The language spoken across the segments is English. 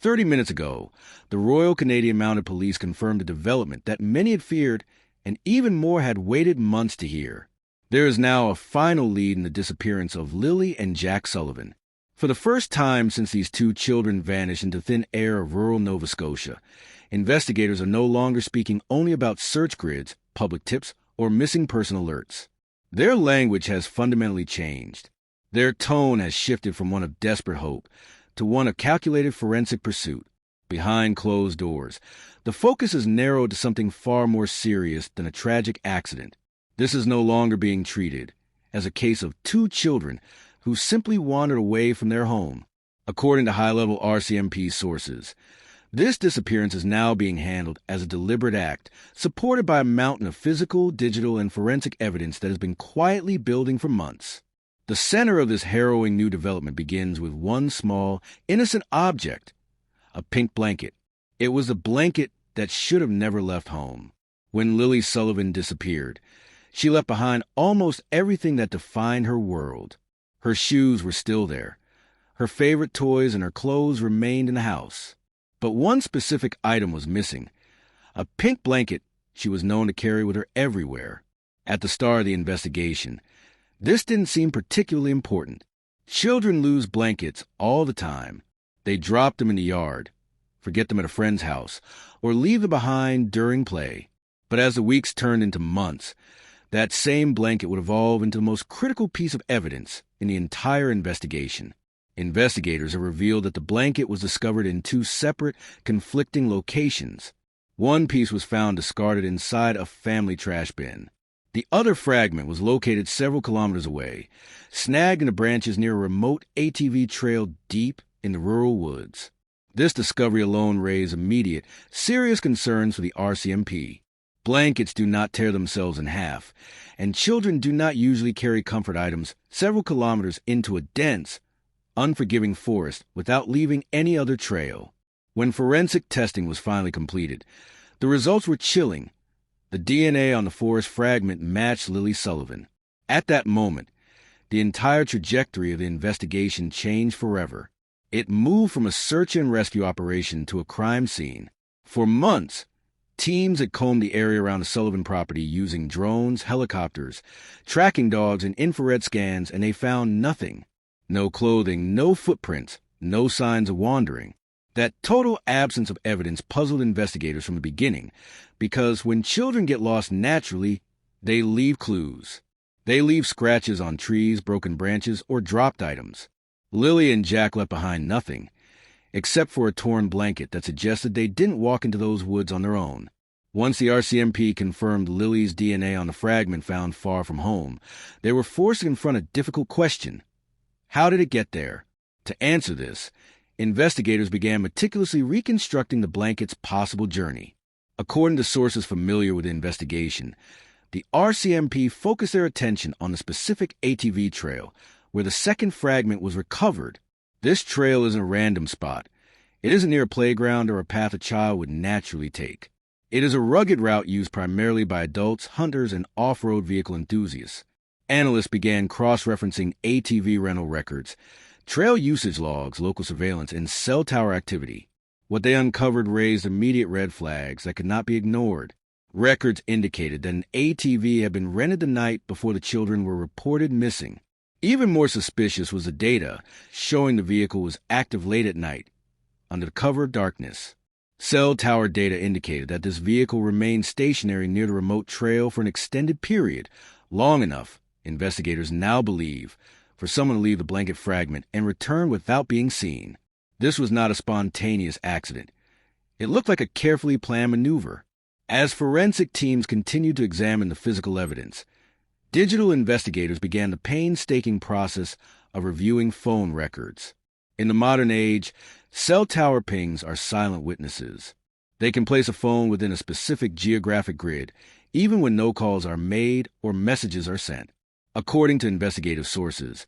30 minutes ago, the Royal Canadian Mounted Police confirmed a development that many had feared and even more had waited months to hear. There is now a final lead in the disappearance of Lilly and Jack Sullivan. For the first time since these two children vanished into thin air of rural Nova Scotia, investigators are no longer speaking only about search grids, public tips, or missing person alerts. Their language has fundamentally changed. Their tone has shifted from one of desperate hope to one of calculated forensic pursuit. Behind closed doors, the focus is narrowed to something far more serious than a tragic accident. This is no longer being treated as a case of two children who simply wandered away from their home. According to high-level RCMP sources, this disappearance is now being handled as a deliberate act, supported by a mountain of physical, digital, and forensic evidence that has been quietly building for months. The center of this harrowing new development begins with one small, innocent object, a pink blanket. It was a blanket that should have never left home. When Lilly Sullivan disappeared, she left behind almost everything that defined her world. Her shoes were still there. Her favorite toys and her clothes remained in the house. But one specific item was missing, a pink blanket she was known to carry with her everywhere. At the start of the investigation, this didn't seem particularly important. Children lose blankets all the time. They drop them in the yard, forget them at a friend's house, or leave them behind during play. But as the weeks turned into months, that same blanket would evolve into the most critical piece of evidence in the entire investigation. Investigators have revealed that the blanket was discovered in two separate, conflicting locations. One piece was found discarded inside a family trash bin. The other fragment was located several kilometers away, snagged in the branches near a remote ATV trail deep in the rural woods. This discovery alone raised immediate, serious concerns for the RCMP. Blankets do not tear themselves in half, and children do not usually carry comfort items several kilometers into a dense, unforgiving forest without leaving any other trail. When forensic testing was finally completed, the results were chilling. The DNA on the forest fragment matched Lilly Sullivan. At that moment, the entire trajectory of the investigation changed forever. It moved from a search and rescue operation to a crime scene. For months, teams had combed the area around the Sullivan property using drones, helicopters, tracking dogs, and infrared scans, and they found nothing. No clothing, no footprints, no signs of wandering. That total absence of evidence puzzled investigators from the beginning, because when children get lost naturally, they leave clues. They leave scratches on trees, broken branches, or dropped items. Lilly and Jack left behind nothing, except for a torn blanket that suggested they didn't walk into those woods on their own. Once the RCMP confirmed Lilly's DNA on the fragment found far from home, they were forced to confront a difficult question. How did it get there? To answer this, investigators began meticulously reconstructing the blanket's possible journey. According to sources familiar with the investigation, the RCMP focused their attention on the specific ATV trail where the second fragment was recovered. This trail isn't a random spot. It isn't near a playground or a path a child would naturally take. It is a rugged route used primarily by adults, hunters, and off-road vehicle enthusiasts. Analysts began cross-referencing ATV rental records, trail usage logs, local surveillance, and cell tower activity. What they uncovered raised immediate red flags that could not be ignored. Records indicated that an ATV had been rented the night before the children were reported missing. Even more suspicious was the data showing the vehicle was active late at night, under the cover of darkness. Cell tower data indicated that this vehicle remained stationary near the remote trail for an extended period, long enough, investigators now believe, for someone to leave the blanket fragment and return without being seen. This was not a spontaneous accident. It looked like a carefully planned maneuver. As forensic teams continued to examine the physical evidence, digital investigators began the painstaking process of reviewing phone records. In the modern age, cell tower pings are silent witnesses. They can place a phone within a specific geographic grid, even when no calls are made or messages are sent. According to investigative sources,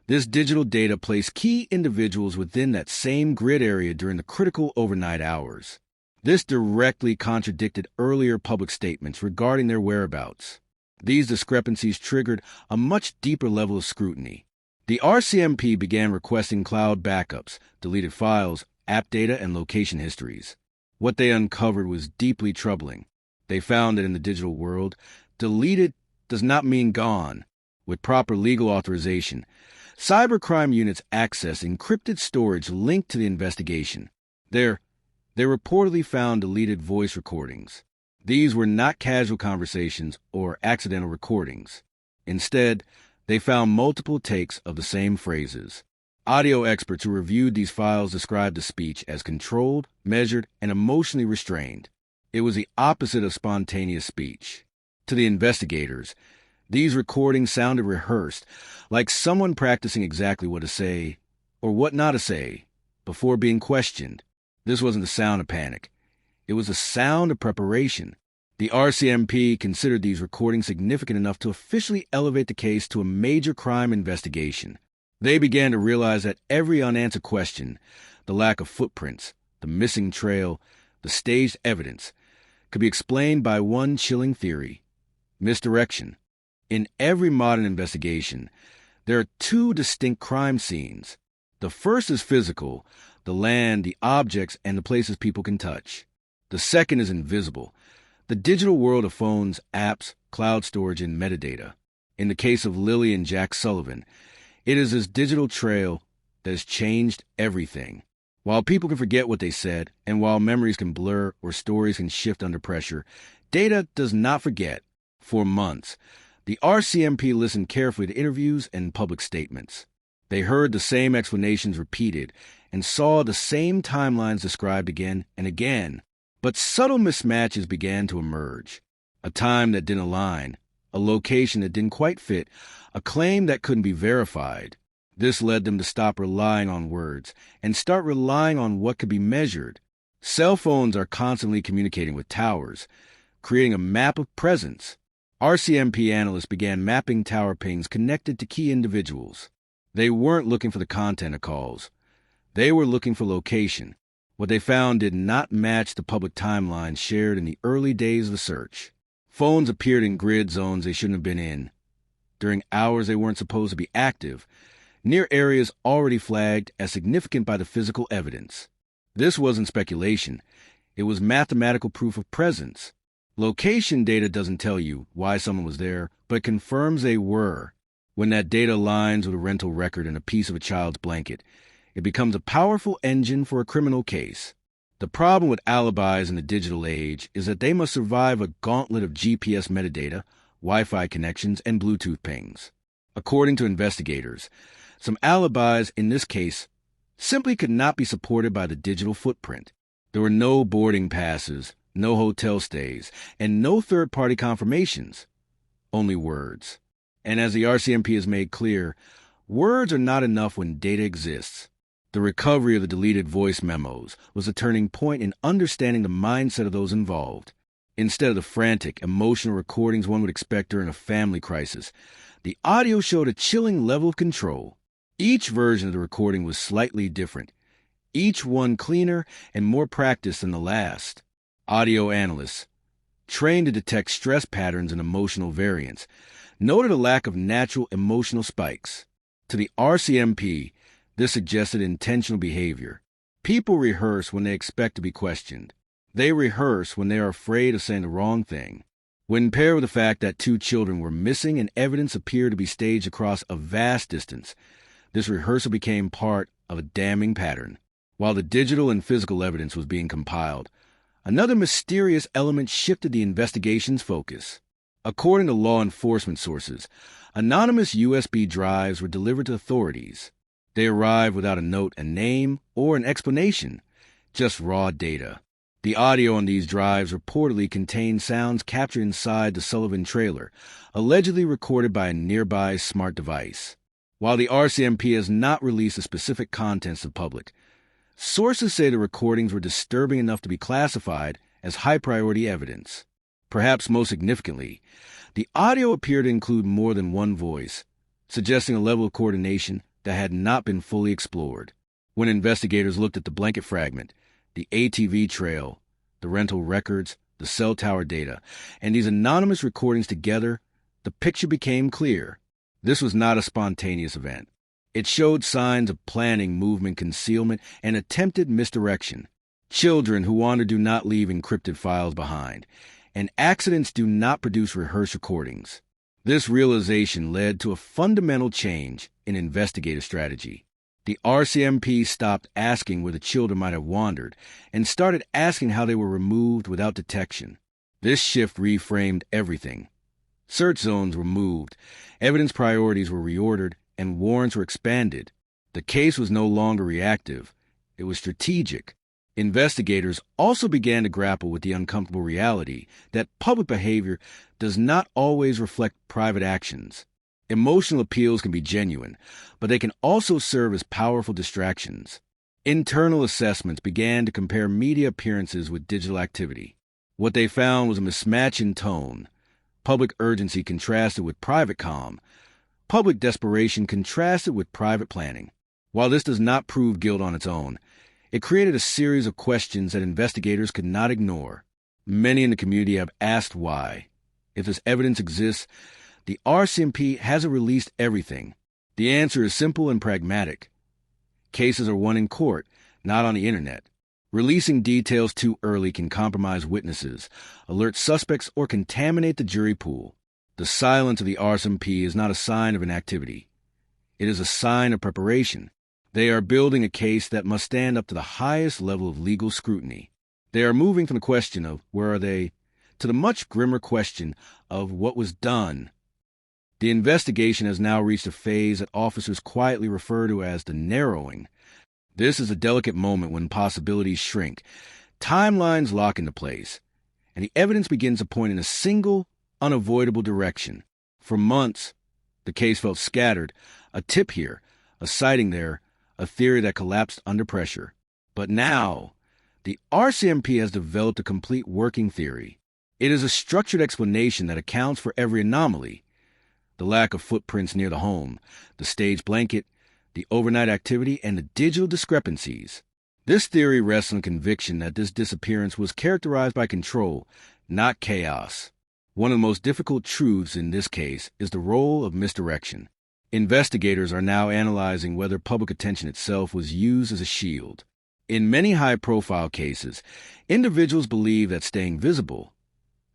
this digital data placed key individuals within that same grid area during the critical overnight hours. This directly contradicted earlier public statements regarding their whereabouts. These discrepancies triggered a much deeper level of scrutiny. The RCMP began requesting cloud backups, deleted files, app data and location histories. What they uncovered was deeply troubling. They found that in the digital world, deleted does not mean gone. With proper legal authorization, cybercrime units access encrypted storage linked to the investigation. They reportedly found deleted voice recordings. These were not casual conversations or accidental recordings. Instead, they found multiple takes of the same phrases. Audio experts who reviewed these files described the speech as controlled, measured, and emotionally restrained. It was the opposite of spontaneous speech. To the investigators, these recordings sounded rehearsed, like someone practicing exactly what to say or what not to say before being questioned. This wasn't the sound of panic. It was the sound of preparation. The RCMP considered these recordings significant enough to officially elevate the case to a major crime investigation. They began to realize that every unanswered question, the lack of footprints, the missing trail, the staged evidence, could be explained by one chilling theory: misdirection. In every modern investigation, there are two distinct crime scenes. The first is physical, the land, the objects, and the places people can touch. The second is invisible, the digital world of phones, apps, cloud storage, and metadata. In the case of Lilly and Jack Sullivan, it is this digital trail that has changed everything. While people can forget what they said, and while memories can blur or stories can shift under pressure, data does not forget. For months, the RCMP listened carefully to interviews and public statements. They heard the same explanations repeated and saw the same timelines described again and again. But subtle mismatches began to emerge. A time that didn't align, a location that didn't quite fit, a claim that couldn't be verified. This led them to stop relying on words and start relying on what could be measured. Cell phones are constantly communicating with towers, creating a map of presence. RCMP analysts began mapping tower pings connected to key individuals. They weren't looking for the content of calls. They were looking for location. What they found did not match the public timeline shared in the early days of the search. Phones appeared in grid zones they shouldn't have been in, during hours they weren't supposed to be active, near areas already flagged as significant by the physical evidence. This wasn't speculation. It was mathematical proof of presence. Location data doesn't tell you why someone was there, but confirms they were. When that data aligns with a rental record and a piece of a child's blanket, it becomes a powerful engine for a criminal case. The problem with alibis in the digital age is that they must survive a gauntlet of GPS metadata, Wi-Fi connections, and Bluetooth pings. According to investigators, some alibis in this case simply could not be supported by the digital footprint. There were no boarding passes, no hotel stays, and no third-party confirmations. Only words. And as the RCMP has made clear, words are not enough when data exists. The recovery of the deleted voice memos was a turning point in understanding the mindset of those involved. Instead of the frantic, emotional recordings one would expect during a family crisis, the audio showed a chilling level of control. Each version of the recording was slightly different, each one cleaner and more practiced than the last. Audio analysts, trained to detect stress patterns and emotional variance, noted a lack of natural emotional spikes. To the RCMP, this suggested intentional behavior. People rehearse when they expect to be questioned. They rehearse when they are afraid of saying the wrong thing. When paired with the fact that two children were missing and evidence appeared to be staged across a vast distance, this rehearsal became part of a damning pattern. While the digital and physical evidence was being compiled, another mysterious element shifted the investigation's focus. According to law enforcement sources, anonymous USB drives were delivered to authorities. They arrived without a note, a name, or an explanation, just raw data. The audio on these drives reportedly contained sounds captured inside the Sullivan trailer, allegedly recorded by a nearby smart device. While the RCMP has not released the specific contents to the public, sources say the recordings were disturbing enough to be classified as high-priority evidence. Perhaps most significantly, the audio appeared to include more than one voice, suggesting a level of coordination that had not been fully explored. When investigators looked at the blanket fragment, the ATV trail, the rental records, the cell tower data, and these anonymous recordings together, the picture became clear. This was not a spontaneous event. It showed signs of planning, movement, concealment, and attempted misdirection. Children who wander do not leave encrypted files behind, and accidents do not produce rehearsed recordings. This realization led to a fundamental change in investigative strategy. The RCMP stopped asking where the children might have wandered and started asking how they were removed without detection. This shift reframed everything. Search zones were moved, evidence priorities were reordered, and warrants were expanded. The case was no longer reactive. It was strategic. Investigators also began to grapple with the uncomfortable reality that public behavior does not always reflect private actions. Emotional appeals can be genuine, but they can also serve as powerful distractions. Internal assessments began to compare media appearances with digital activity. What they found was a mismatch in tone. Public urgency contrasted with private calm. Public desperation contrasted with private planning. While this does not prove guilt on its own, it created a series of questions that investigators could not ignore. Many in the community have asked why. If this evidence exists, the RCMP hasn't released everything. The answer is simple and pragmatic. Cases are won in court, not on the internet. Releasing details too early can compromise witnesses, alert suspects, or contaminate the jury pool. The silence of the RCMP is not a sign of inactivity. It is a sign of preparation. They are building a case that must stand up to the highest level of legal scrutiny. They are moving from the question of where are they to the much grimmer question of what was done. The investigation has now reached a phase that officers quietly refer to as the narrowing. This is a delicate moment when possibilities shrink, timelines lock into place, and the evidence begins to point in a single, unavoidable direction. For months, the case felt scattered, a tip here, a sighting there, a theory that collapsed under pressure. But now, the RCMP has developed a complete working theory. It is a structured explanation that accounts for every anomaly. The lack of footprints near the home, the stage blanket, the overnight activity, and the digital discrepancies. This theory rests on conviction that this disappearance was characterized by control, not chaos. One of the most difficult truths in this case is the role of misdirection. Investigators are now analyzing whether public attention itself was used as a shield. In many high-profile cases, individuals believe that staying visible,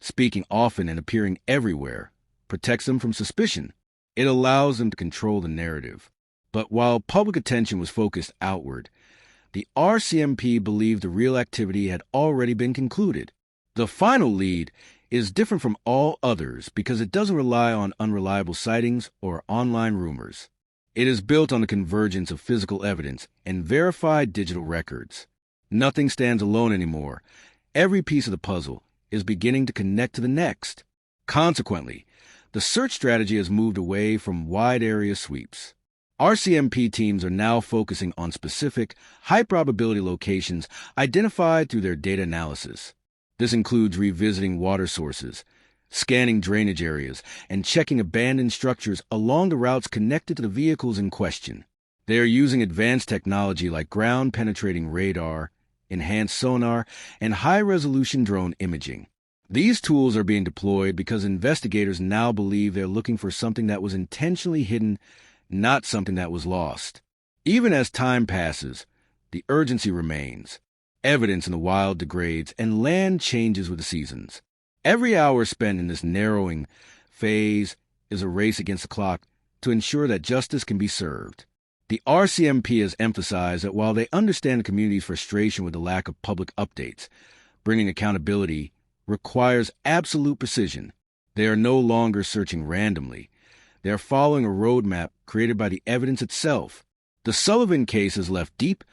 speaking often and appearing everywhere, protects them from suspicion. It allows them to control the narrative. But while public attention was focused outward, the RCMP believed the real activity had already been concluded. The final lead is different from all others because it doesn't rely on unreliable sightings or online rumors. It is built on the convergence of physical evidence and verified digital records. Nothing stands alone anymore. Every piece of the puzzle is beginning to connect to the next. Consequently, the search strategy has moved away from wide-area sweeps. RCMP teams are now focusing on specific, high-probability locations identified through their data analysis. This includes revisiting water sources, scanning drainage areas, and checking abandoned structures along the routes connected to the vehicles in question. They are using advanced technology like ground-penetrating radar, enhanced sonar, and high-resolution drone imaging. These tools are being deployed because investigators now believe they're looking for something that was intentionally hidden, not something that was lost. Even as time passes, the urgency remains. Evidence in the wild degrades, and land changes with the seasons. Every hour spent in this narrowing phase is a race against the clock to ensure that justice can be served. The RCMP has emphasized that while they understand the community's frustration with the lack of public updates, bringing accountability requires absolute precision. They are no longer searching randomly. They are following a roadmap created by the evidence itself. The Sullivan case has left deep,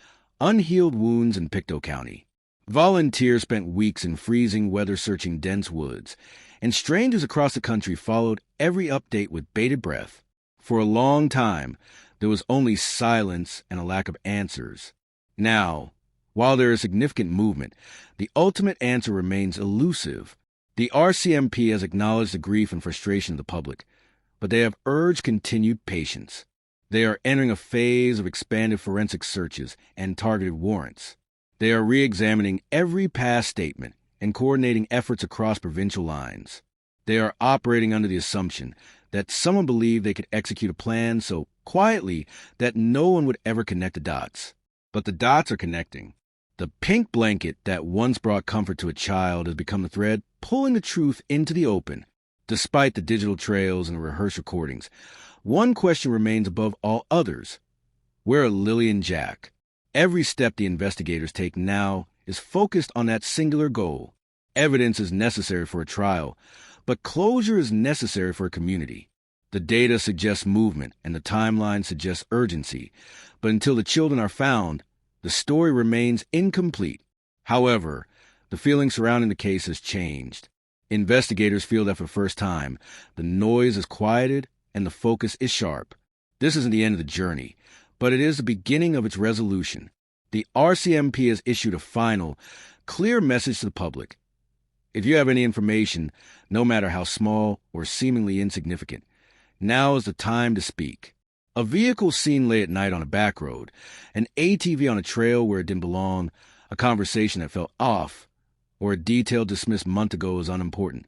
unhealed wounds in Pictou County. Volunteers spent weeks in freezing weather searching dense woods, and strangers across the country followed every update with bated breath. For a long time, there was only silence and a lack of answers. Now, while there is significant movement, the ultimate answer remains elusive. The RCMP has acknowledged the grief and frustration of the public, but they have urged continued patience. They are entering a phase of expanded forensic searches and targeted warrants. They are re-examining every past statement and coordinating efforts across provincial lines. They are operating under the assumption that someone believed they could execute a plan so quietly that no one would ever connect the dots. But the dots are connecting. The pink blanket that once brought comfort to a child has become the thread pulling the truth into the open. Despite the digital trails and the rehearsed recordings, one question remains above all others. Where are Lilly and Jack? Every step the investigators take now is focused on that singular goal. Evidence is necessary for a trial, but closure is necessary for a community. The data suggests movement, and the timeline suggests urgency. But until the children are found, the story remains incomplete. However, the feeling surrounding the case has changed. Investigators feel that for the first time, the noise is quieted and the focus is sharp. This isn't the end of the journey, but it is the beginning of its resolution. The RCMP has issued a final, clear message to the public. If you have any information, no matter how small or seemingly insignificant, now is the time to speak. A vehicle seen late at night on a back road, an ATV on a trail where it didn't belong, a conversation that felt off, or a detail dismissed months ago as unimportant.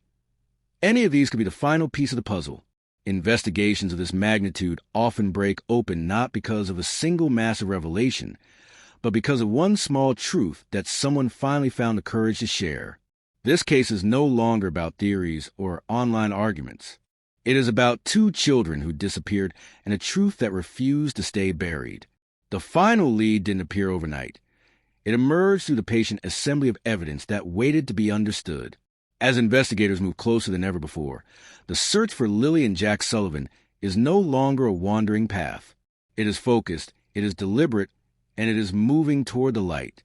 Any of these could be the final piece of the puzzle. Investigations of this magnitude often break open not because of a single massive revelation, but because of one small truth that someone finally found the courage to share. This case is no longer about theories or online arguments. It is about two children who disappeared and a truth that refused to stay buried. The final lead didn't appear overnight. It emerged through the patient assembly of evidence that waited to be understood. As investigators move closer than ever before, the search for Lilly and Jack Sullivan is no longer a wandering path. It is focused, it is deliberate, and it is moving toward the light.